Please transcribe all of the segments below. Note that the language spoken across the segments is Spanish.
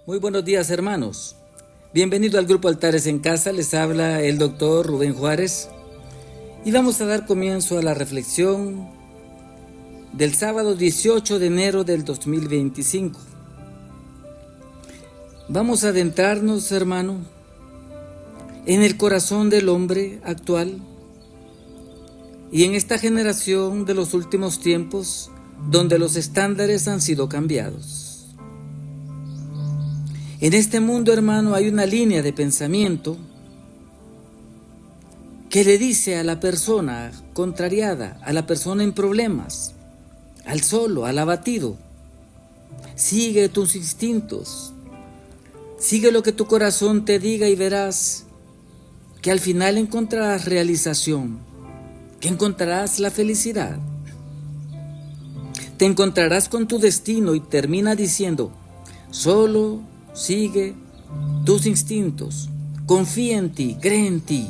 Muy buenos días, hermanos. Bienvenido al grupo Altares en Casa. Les habla el doctor Rubén Juárez y vamos a dar comienzo a la reflexión del sábado 18 de enero del 2025. Vamos a adentrarnos, hermano, en el corazón del hombre actual y en esta generación de los últimos tiempos donde los estándares han sido cambiados. En este mundo, hermano, hay una línea de pensamiento que le dice a la persona contrariada, a la persona en problemas, al solo, al abatido: sigue tus instintos, sigue lo que tu corazón te diga y verás que al final encontrarás realización, que encontrarás la felicidad. Te encontrarás con tu destino y termina diciendo: solo sigue tus instintos, confía en ti, cree en ti.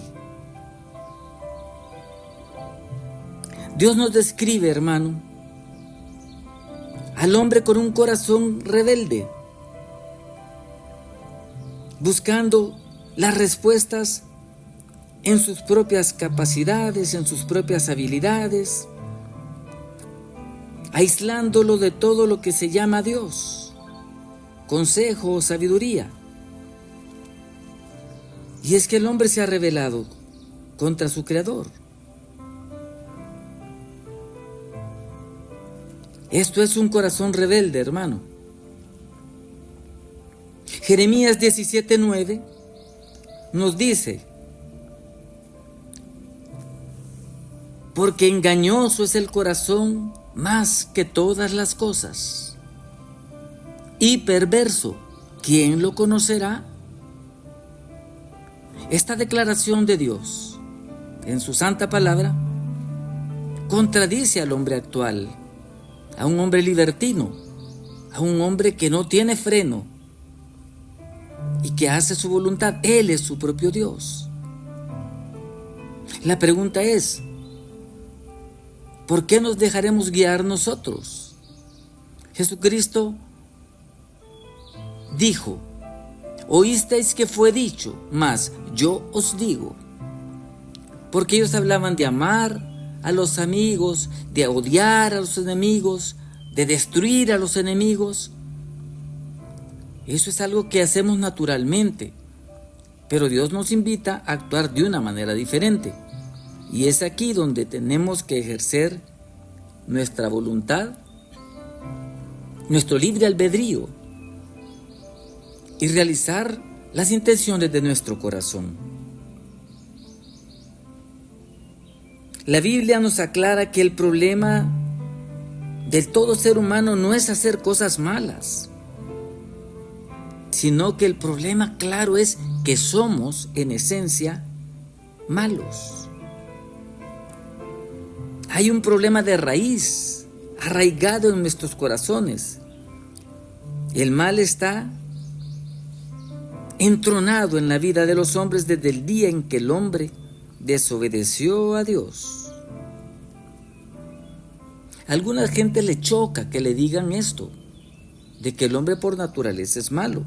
Dios nos describe, hermano, al hombre con un corazón rebelde, buscando las respuestas en sus propias capacidades, en sus propias habilidades, aislándolo de todo lo que se llama Dios, consejo o sabiduría. Y es que el hombre se ha rebelado contra su Creador. Esto es un corazón rebelde, hermano. Jeremías 17:9 nos dice: porque engañoso es el corazón más que todas las cosas, y perverso, ¿quién lo conocerá? Esta declaración de Dios en su santa palabra contradice al hombre actual, a un hombre libertino, a un hombre que no tiene freno y que hace su voluntad. Él es su propio Dios. La pregunta es: ¿por qué nos dejaremos guiar nosotros? Jesucristo dijo: oísteis que fue dicho, mas yo os digo. Porque ellos hablaban de amar a los amigos, de odiar a los enemigos, de destruir a los enemigos. Eso es algo que hacemos naturalmente, pero Dios nos invita a actuar de una manera diferente. Y es aquí donde tenemos que ejercer nuestra voluntad, nuestro libre albedrío, y realizar las intenciones de nuestro corazón. La Biblia nos aclara que el problema del todo ser humano no es hacer cosas malas, sino que el problema, claro, es que somos en esencia malos. Hay un problema de raíz arraigado en nuestros corazones. El mal está entronado en la vida de los hombres desde el día en que el hombre desobedeció a Dios. A alguna gente le choca que le digan esto, de que el hombre por naturaleza es malo.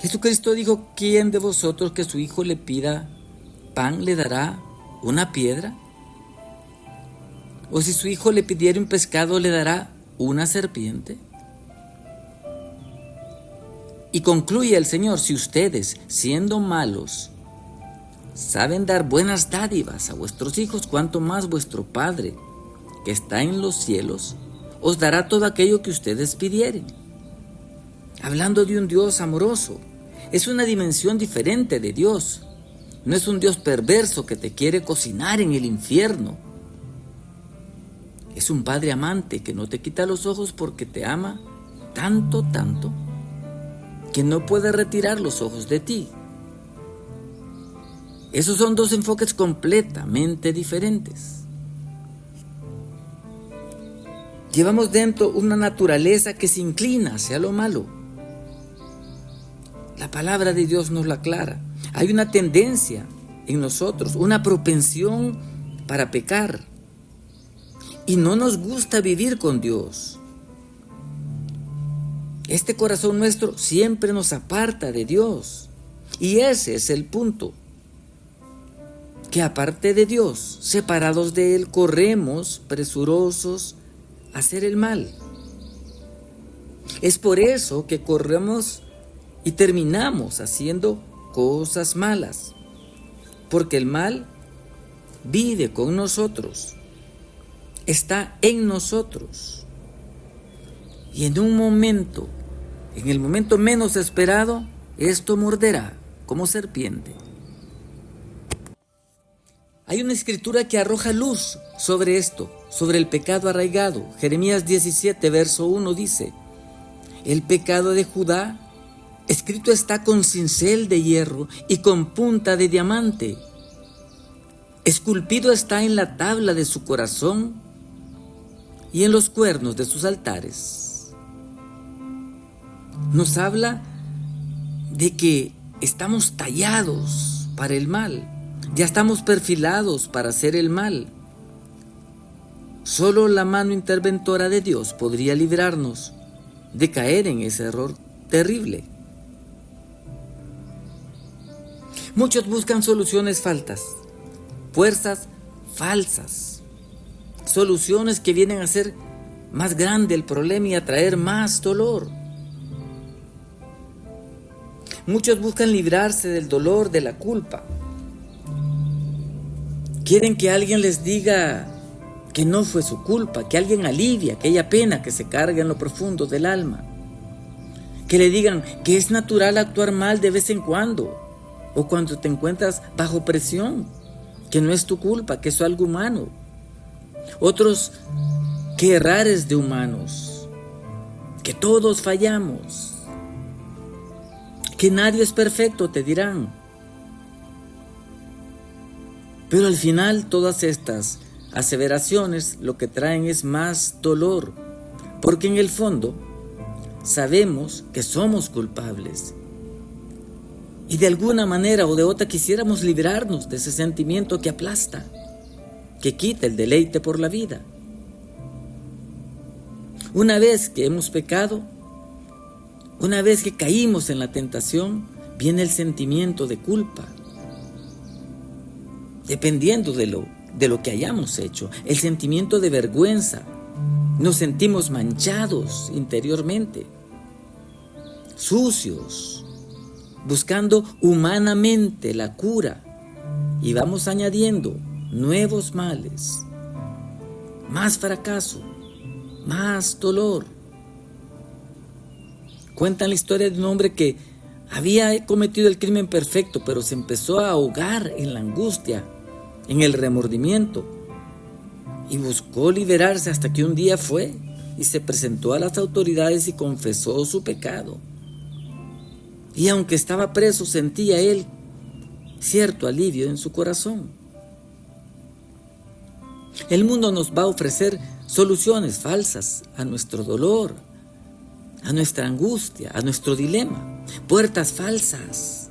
Jesucristo dijo: ¿quién de vosotros que su hijo le pida pan le dará una piedra? ¿O si su hijo le pidiera un pescado le dará una serpiente? Y concluye el Señor: si ustedes, siendo malos, saben dar buenas dádivas a vuestros hijos, cuánto más vuestro Padre, que está en los cielos, os dará todo aquello que ustedes pidieren. Hablando de un Dios amoroso, es una dimensión diferente de Dios. No es un Dios perverso que te quiere cocinar en el infierno. Es un Padre amante que no te quita los ojos porque te ama tanto, que no puede retirar los ojos de ti. Esos son dos enfoques completamente diferentes. Llevamos dentro una naturaleza que se inclina hacia lo malo. La palabra de Dios nos la aclara. Hay una tendencia en nosotros, una propensión para pecar. Y no nos gusta vivir con Dios. Este corazón nuestro siempre nos aparta de Dios. Y ese es el punto. Que aparte de Dios, separados de Él, corremos presurosos a hacer el mal. Es por eso que corremos y terminamos haciendo cosas malas. Porque el mal vive con nosotros, está en nosotros. Y en un momento, en el momento menos esperado, esto morderá como serpiente. Hay una escritura que arroja luz sobre esto, sobre el pecado arraigado. Jeremías 17, verso 1 dice: el pecado de Judá escrito está con cincel de hierro y con punta de diamante. Esculpido está en la tabla de su corazón y en los cuernos de sus altares. Nos habla de que estamos tallados para el mal, ya estamos perfilados para hacer el mal. Solo la mano interventora de Dios podría librarnos de caer en ese error terrible. Muchos buscan soluciones falsas, fuerzas falsas, soluciones que vienen a hacer más grande el problema y a traer más dolor. Muchos buscan librarse del dolor, de la culpa. Quieren que alguien les diga que no fue su culpa, que alguien alivie aquella pena que se carga en lo profundo del alma. Que le digan que es natural actuar mal de vez en cuando, o cuando te encuentras bajo presión, que no es tu culpa, que es algo humano. Otros, que errar es de humanos, que todos fallamos, que nadie es perfecto, te dirán. Pero al final todas estas aseveraciones lo que traen es más dolor, porque en el fondo sabemos que somos culpables. Y de alguna manera o de otra quisiéramos librarnos de ese sentimiento que aplasta, que quita el deleite por la vida. Una vez que hemos pecado, una vez que caímos en la tentación, viene el sentimiento de culpa. Dependiendo de lo que hayamos hecho, el sentimiento de vergüenza. Nos sentimos manchados interiormente, sucios, buscando humanamente la cura, y vamos añadiendo nuevos males, más fracaso, más dolor. Cuentan la historia de un hombre que había cometido el crimen perfecto, pero se empezó a ahogar en la angustia, en el remordimiento, y buscó liberarse hasta que un día fue y se presentó a las autoridades y confesó su pecado. Y aunque estaba preso, sentía él cierto alivio en su corazón. El mundo nos va a ofrecer soluciones falsas a nuestro dolor, a nuestra angustia, a nuestro dilema, puertas falsas,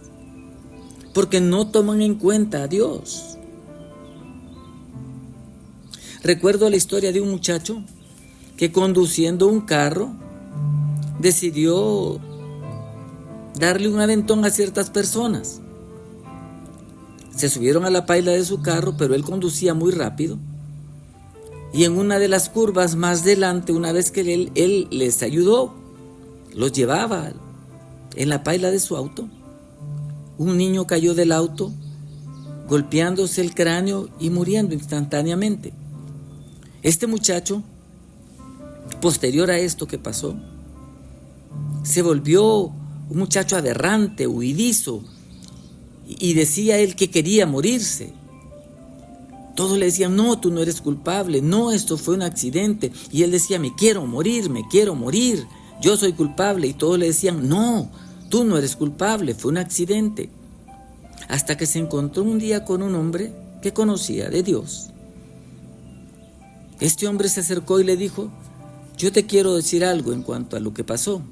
porque no toman en cuenta a Dios. Recuerdo la historia de un muchacho que conduciendo un carro decidió darle un aventón a ciertas personas. Se subieron a la paila de su carro, pero él conducía muy rápido. Y en una de las curvas más adelante, una vez que él les ayudó, los llevaba en la paila de su auto, un niño cayó del auto, golpeándose el cráneo y muriendo instantáneamente. Este muchacho, posterior a esto que pasó, se volvió un muchacho aberrante, huidizo, y decía él que quería morirse. Todos le decían: no, tú no eres culpable, no, esto fue un accidente. Y él decía: me quiero morir, yo soy culpable. Y todos le decían: no, tú no eres culpable, fue un accidente. Hasta que se encontró un día con un hombre que conocía de Dios. Este hombre se acercó y le dijo: yo te quiero decir algo en cuanto a lo que pasó.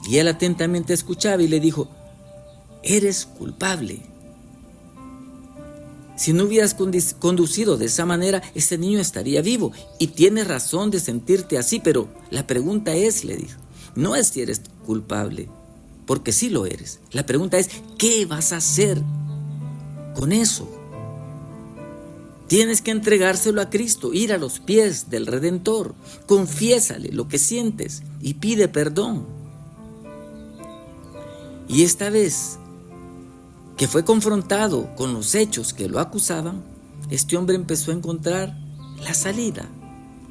Y él atentamente escuchaba y le dijo: eres culpable. Si no hubieras conducido de esa manera, ese niño estaría vivo. Y tienes razón de sentirte así, pero la pregunta es, le dijo, no es si eres culpable, porque sí lo eres. La pregunta es, ¿qué vas a hacer con eso? Tienes que entregárselo a Cristo, ir a los pies del Redentor, confiésale lo que sientes y pide perdón. Y esta vez que fue confrontado con los hechos que lo acusaban, este hombre empezó a encontrar la salida.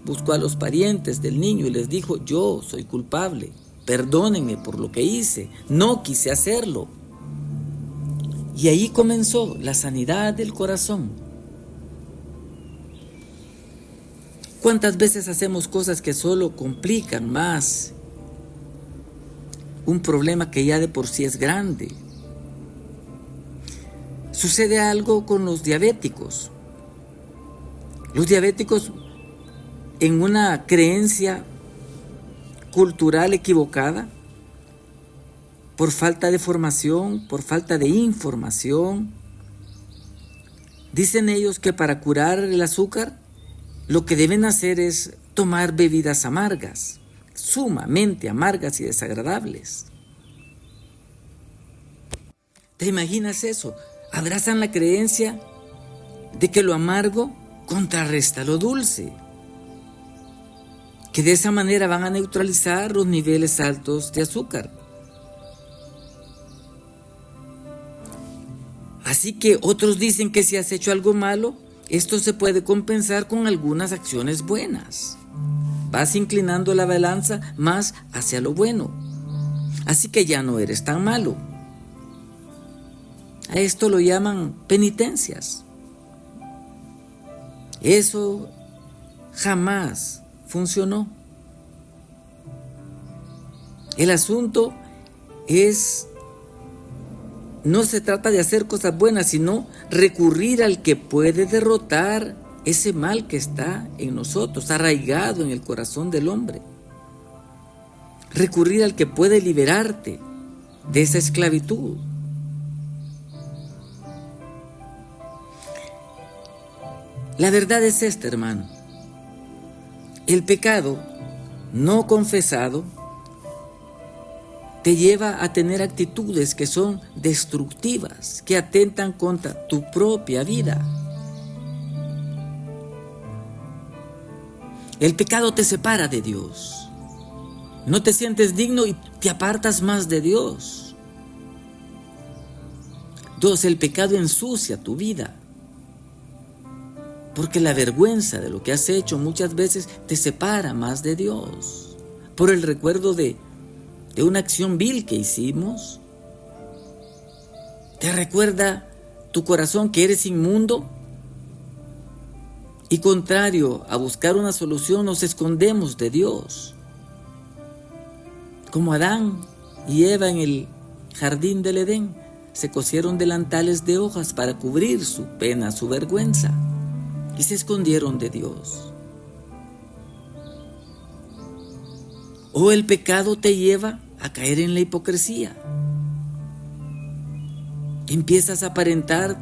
Buscó a los parientes del niño y les dijo: yo soy culpable, perdónenme por lo que hice, no quise hacerlo. Y ahí comenzó la sanidad del corazón. ¿Cuántas veces hacemos cosas que solo complican más un problema que ya de por sí es grande? Sucede algo con los diabéticos. Los diabéticos, en una creencia cultural equivocada, por falta de formación, por falta de información, dicen ellos que para curar el azúcar, lo que deben hacer es tomar bebidas amargas, sumamente amargas y desagradables. ¿Te imaginas eso? Abrazan la creencia de que lo amargo contrarresta lo dulce, que de esa manera van a neutralizar los niveles altos de azúcar. Así que otros dicen que si has hecho algo malo, esto se puede compensar con algunas acciones buenas. Vas inclinando la balanza más hacia lo bueno. Así que ya no eres tan malo. A esto lo llaman penitencias. Eso jamás funcionó. El asunto no se trata de hacer cosas buenas, sino recurrir al que puede derrotar ese mal que está en nosotros, arraigado en el corazón del hombre. Recurrir al que puede liberarte de esa esclavitud. La verdad es esta, hermano. El pecado no confesado te lleva a tener actitudes que son destructivas, que atentan contra tu propia vida. El pecado te separa de Dios. No te sientes digno y te apartas más de Dios. 2, el pecado ensucia tu vida. Porque la vergüenza de lo que has hecho muchas veces te separa más de Dios. Por el recuerdo de una acción vil que hicimos. Te recuerda tu corazón que eres inmundo. Y contrario a buscar una solución, nos escondemos de Dios. Como Adán y Eva en el jardín del Edén, se cosieron delantales de hojas para cubrir su pena, su vergüenza. Y se escondieron de Dios. O el pecado te lleva a caer en la hipocresía. Empiezas a aparentar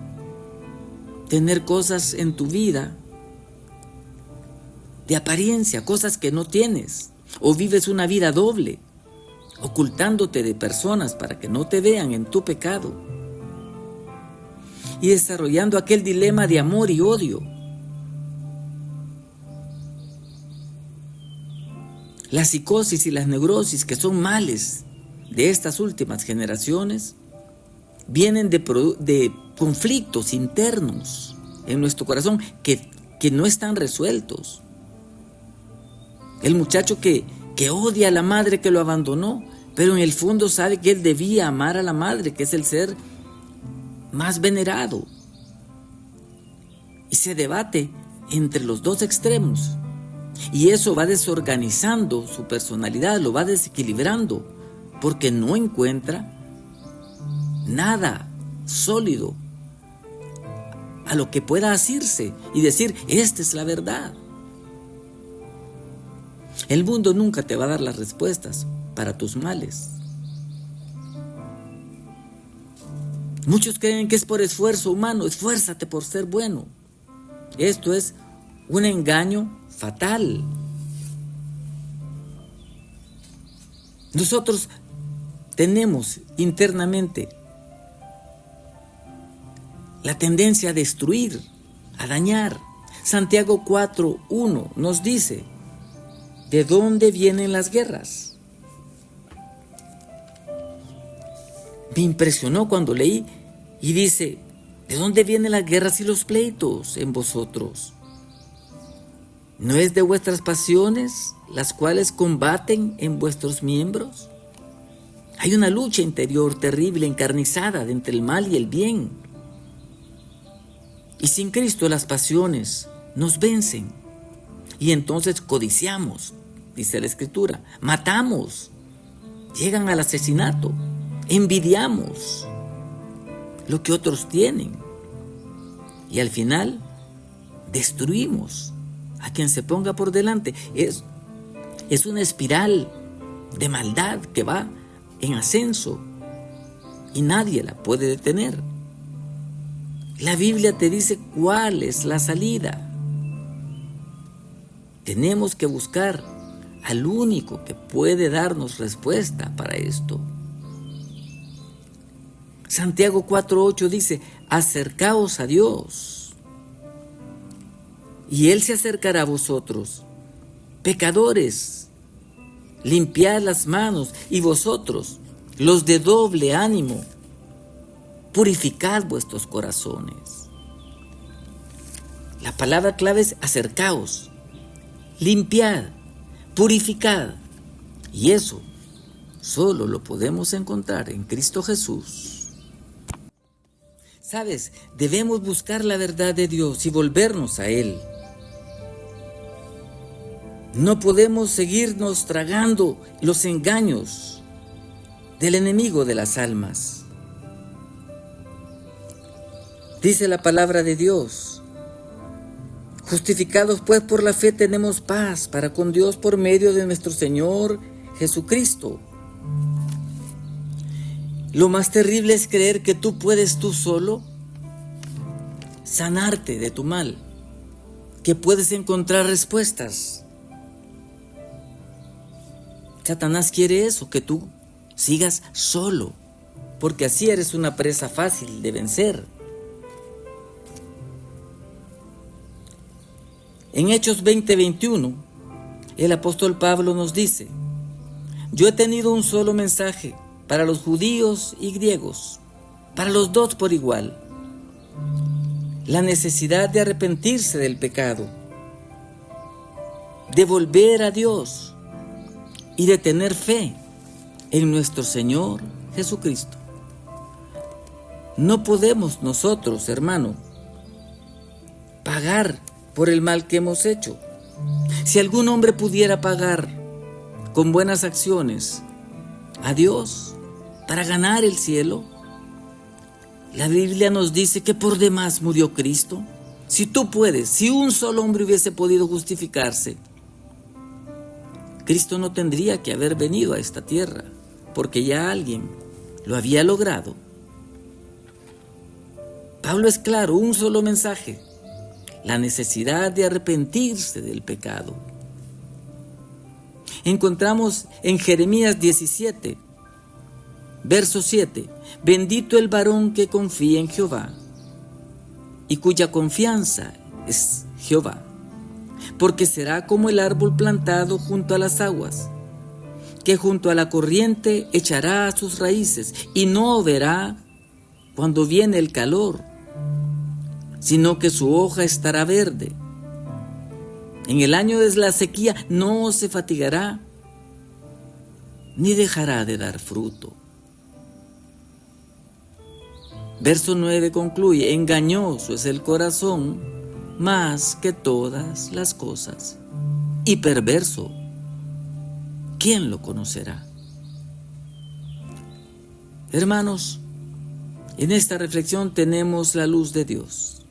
tener cosas en tu vida de apariencia, cosas que no tienes. O vives una vida doble, ocultándote de personas para que no te vean en tu pecado. Y desarrollando aquel dilema de amor y odio. La psicosis y las neurosis, que son males de estas últimas generaciones, vienen de conflictos internos en nuestro corazón que no están resueltos. El muchacho que odia a la madre que lo abandonó, pero en el fondo sabe que él debía amar a la madre, que es el ser más venerado. Y se debate entre los dos extremos. Y eso va desorganizando su personalidad, lo va desequilibrando, porque no encuentra nada sólido a lo que pueda asirse y decir: esta es la verdad. El mundo nunca te va a dar las respuestas para tus males. Muchos creen que es por esfuerzo humano. Esfuérzate por ser bueno. Esto es un engaño fatal. Nosotros tenemos internamente la tendencia a destruir, a dañar. Santiago 4:1 nos dice, ¿de dónde vienen las guerras? Me impresionó cuando leí y dice, ¿de dónde vienen las guerras y los pleitos en vosotros? ¿No es de vuestras pasiones las cuales combaten en vuestros miembros? Hay una lucha interior terrible, encarnizada entre el mal y el bien. Y sin Cristo las pasiones nos vencen. Y entonces codiciamos, dice la Escritura, matamos, llegan al asesinato, envidiamos lo que otros tienen. Y al final destruimos a quien se ponga por delante. Es una espiral de maldad que va en ascenso y nadie la puede detener. La Biblia te dice cuál es la salida. Tenemos que buscar al único que puede darnos respuesta para esto. Santiago 4:8 dice, acercaos a Dios, y Él se acercará a vosotros. Pecadores, limpiad las manos, y vosotros, los de doble ánimo, purificad vuestros corazones. La palabra clave es acercaos, limpiad, purificad. Y eso solo lo podemos encontrar en Cristo Jesús. ¿Sabes? Debemos buscar la verdad de Dios y volvernos a Él. No podemos seguirnos tragando los engaños del enemigo de las almas. Dice la palabra de Dios, justificados pues por la fe tenemos paz para con Dios por medio de nuestro Señor Jesucristo. Lo más terrible es creer que tú puedes tú solo sanarte de tu mal, que puedes encontrar respuestas. Satanás quiere eso, que tú sigas solo, porque así eres una presa fácil de vencer. En Hechos 20:21, el apóstol Pablo nos dice, yo he tenido un solo mensaje para los judíos y griegos, para los dos por igual, la necesidad de arrepentirse del pecado, de volver a Dios y de tener fe en nuestro Señor Jesucristo. No podemos nosotros, hermano, pagar por el mal que hemos hecho. Si algún hombre pudiera pagar con buenas acciones a Dios para ganar el cielo, la Biblia nos dice que por demás murió Cristo. Si tú puedes, si un solo hombre hubiese podido justificarse, Cristo no tendría que haber venido a esta tierra, porque ya alguien lo había logrado. Pablo es claro, un solo mensaje, la necesidad de arrepentirse del pecado. Encontramos en Jeremías 17, verso 7, bendito el varón que confía en Jehová y cuya confianza es Jehová, porque será como el árbol plantado junto a las aguas, que junto a la corriente echará sus raíces y no verá cuando viene el calor, sino que su hoja estará verde. En el año de la sequía no se fatigará, ni dejará de dar fruto. Verso 9 concluye, engañoso es el corazón más que todas las cosas, y perverso, ¿quién lo conocerá? Hermanos, en esta reflexión tenemos la luz de Dios.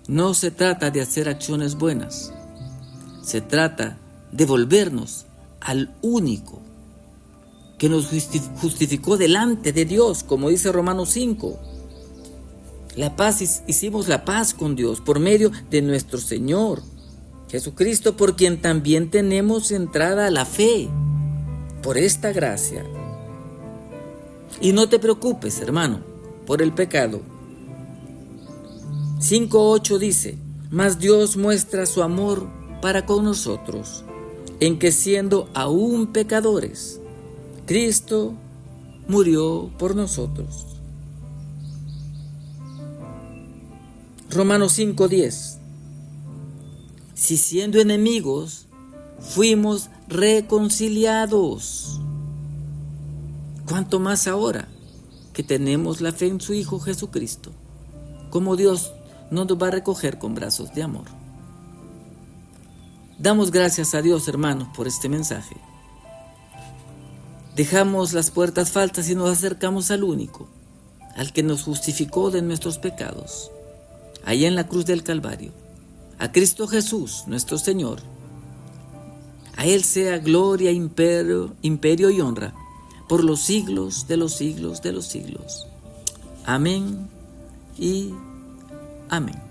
No se trata de hacer acciones buenas, se trata de volvernos al único que nos justificó delante de Dios, como dice Romanos 5. La paz, hicimos la paz con Dios por medio de nuestro Señor Jesucristo, por quien también tenemos entrada a la fe. por esta gracia. Y no te preocupes, hermano, por el pecado. 5:8 dice: mas Dios muestra su amor para con nosotros, en que siendo aún pecadores, Cristo murió por nosotros. Romanos 5:10: si siendo enemigos fuimos reconciliados, ¿cuánto más ahora que tenemos la fe en su Hijo Jesucristo? ¿Cómo Dios no nos va a recoger con brazos de amor? Damos gracias a Dios, hermanos, por este mensaje. Dejamos las puertas falsas y nos acercamos al único, al que nos justificó de nuestros pecados, allá en la cruz del Calvario, a Cristo Jesús, nuestro Señor. A Él sea gloria, imperio y honra, por los siglos de los siglos de los siglos. Amén y amén.